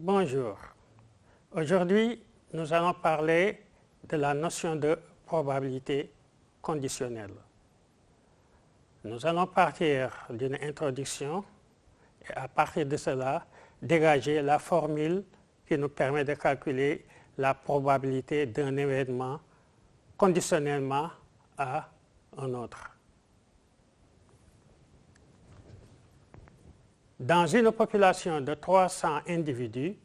Bonjour. Aujourd'hui, nous allons parler de la notion de probabilité conditionnelle. Nous allons partir d'une introduction et à partir de cela, dégager la formule qui nous permet de calculer la probabilité d'un événement conditionnellement à un autre. Dans une population de 300 individus,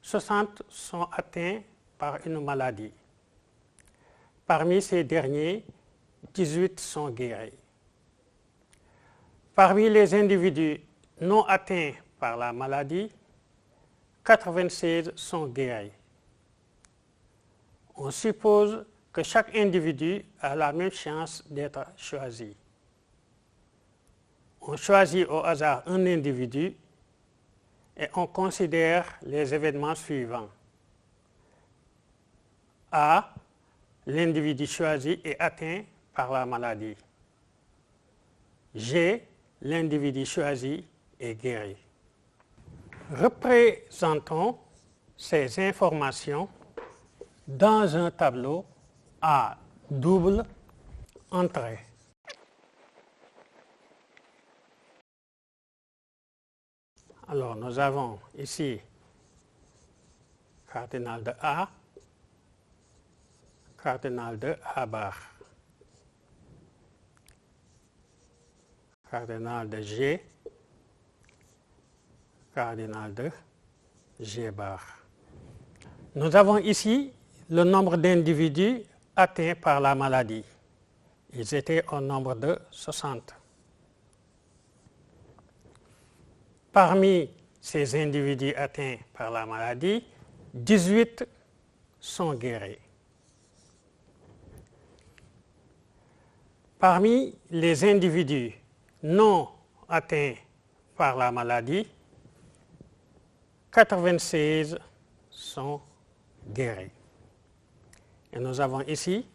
60 sont atteints par une maladie. Parmi ces derniers, 18 sont guéris. Parmi les individus non atteints par la maladie, 96 sont guéris. On suppose que chaque individu a la même chance d'être choisi. On choisit au hasard un individu et on considère les événements suivants. A. L'individu choisi est atteint par la maladie. G. L'individu choisi est guéri. Représentons ces informations dans un tableau à double entrée. Alors, nous avons ici cardinal de A, cardinal de A bar, cardinal de G, cardinal de G bar. Nous avons ici le nombre d'individus atteints par la maladie. Ils étaient au nombre de 60. Parmi ces individus atteints par la maladie, 18 sont guéris. Parmi les individus non atteints par la maladie, 96 sont guéris. Et nous avons ici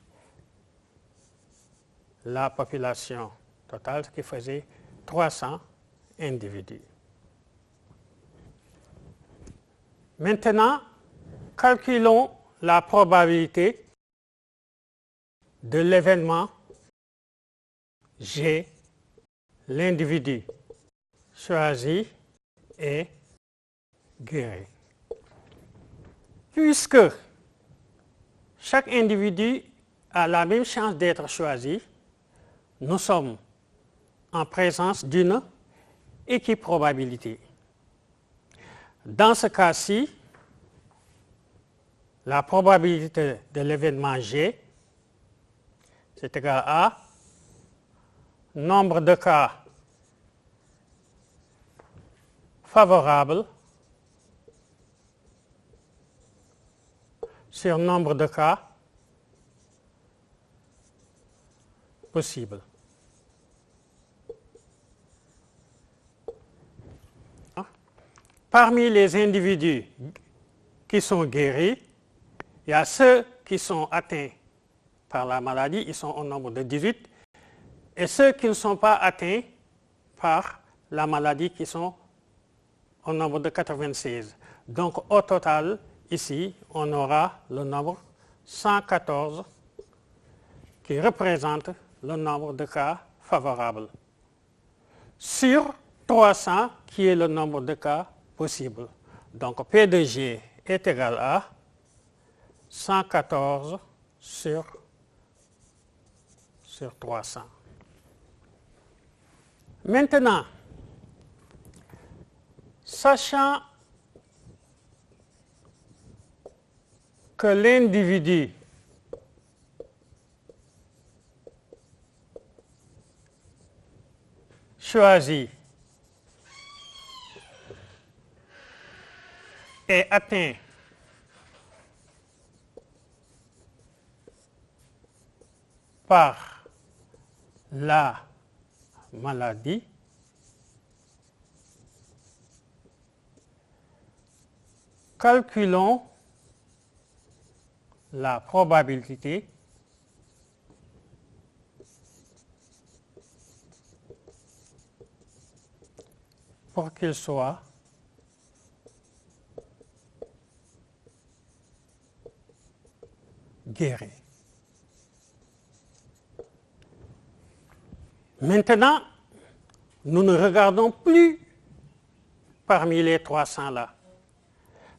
la population totale qui faisait 300 individus. Maintenant, calculons la probabilité de l'événement G, l'individu choisi est guéri. Puisque chaque individu a la même chance d'être choisi, nous sommes en présence d'une équiprobabilité. Dans ce cas-ci, la probabilité de l'événement G, c'est égal à nombre de cas favorables sur nombre de cas possibles. Parmi les individus qui sont guéris, il y a ceux qui sont atteints par la maladie, ils sont au nombre de 18, et ceux qui ne sont pas atteints par la maladie qui sont au nombre de 96. Donc au total, ici, on aura le nombre 114 qui représente le nombre de cas favorables sur 300 qui est le nombre de cas possibles. Donc P de G est égal à 114 sur 300. Maintenant, sachant que l'individu choisi est atteint par la maladie, calculons la probabilité pour qu'il soit guéris. Maintenant, nous ne regardons plus parmi les 300 là.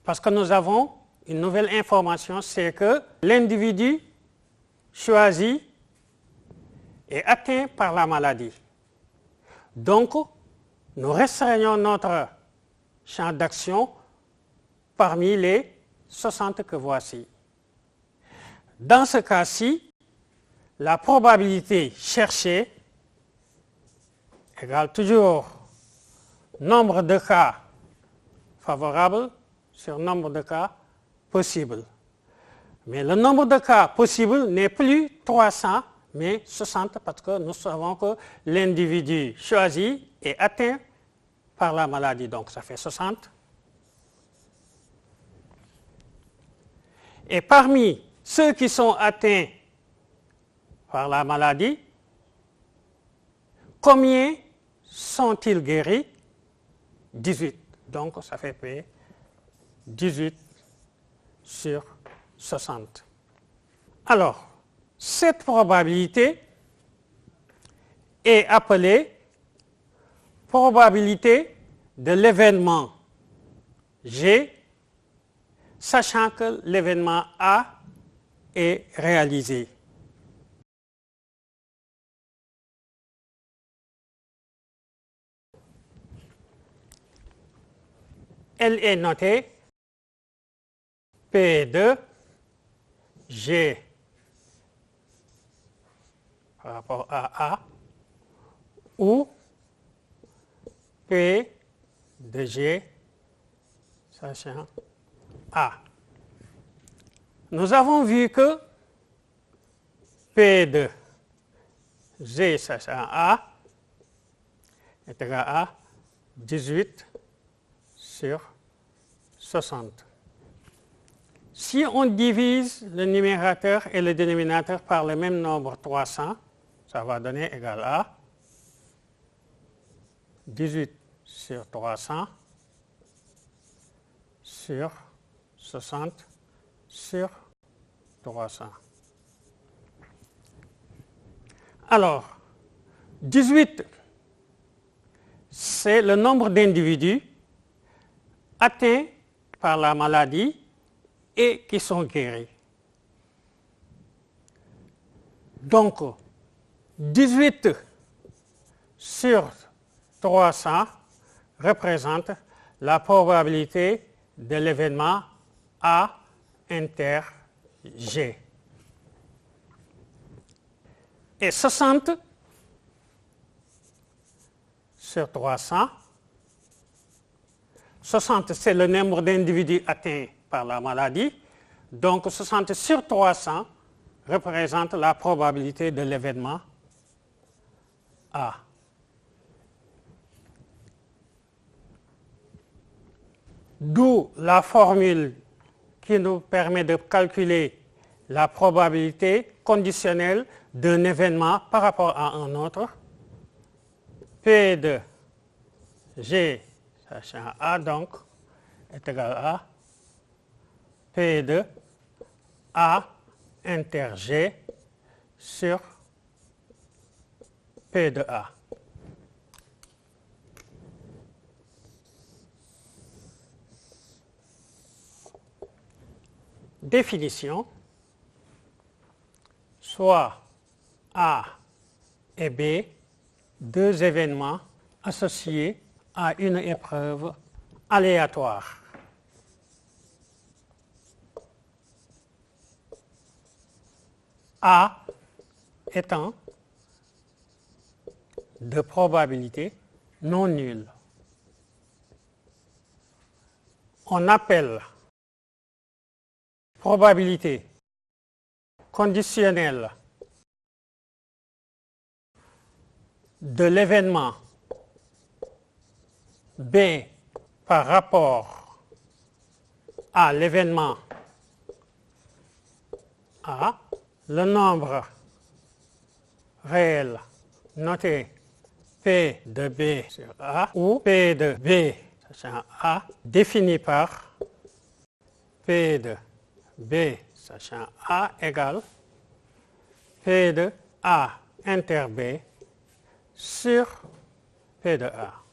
Parce que nous avons une nouvelle information, c'est que l'individu choisi est atteint par la maladie. Donc, nous restreignons notre champ d'action parmi les 60 que voici. Dans ce cas-ci, la probabilité cherchée égale toujours nombre de cas favorables sur nombre de cas possibles. Mais le nombre de cas possibles n'est plus 300, mais 60, parce que nous savons que l'individu choisi est atteint par la maladie. Donc ça fait 60. Et parmi ceux qui sont atteints par la maladie, combien sont-ils guéris? 18. Donc ça fait P 18 sur 60. Alors, cette probabilité est appelée probabilité de l'événement G, sachant que l'événement A est réalisé. Elle est notée P de G par rapport à A ou P de G sachant A. Nous avons vu que P de G sachant A est égal à 18 sur 60. Si on divise le numérateur et le dénominateur par le même nombre 300, ça va donner égal à 18 sur 300 sur 60 sur 300. Alors, 18, c'est le nombre d'individus atteints par la maladie et qui sont guéris. Donc, 18 sur 300 représente la probabilité de l'événement A inter G. Et 60 sur 300, 60 c'est le nombre d'individus atteints par la maladie, donc 60 sur 300 représente la probabilité de l'événement A. D'où la formule qui nous permet de calculer la probabilité conditionnelle d'un événement par rapport à un autre. P de G sachant A donc est égal à P de A inter G sur P de A. Définition, soit A et B, deux événements associés à une épreuve aléatoire. A étant de probabilité non nulle. On appelle probabilité conditionnelle de l'événement B par rapport à l'événement A, le nombre réel noté P de B sur A ou P de B sachant A défini par P de B sachant A égale P de A inter B sur P de A.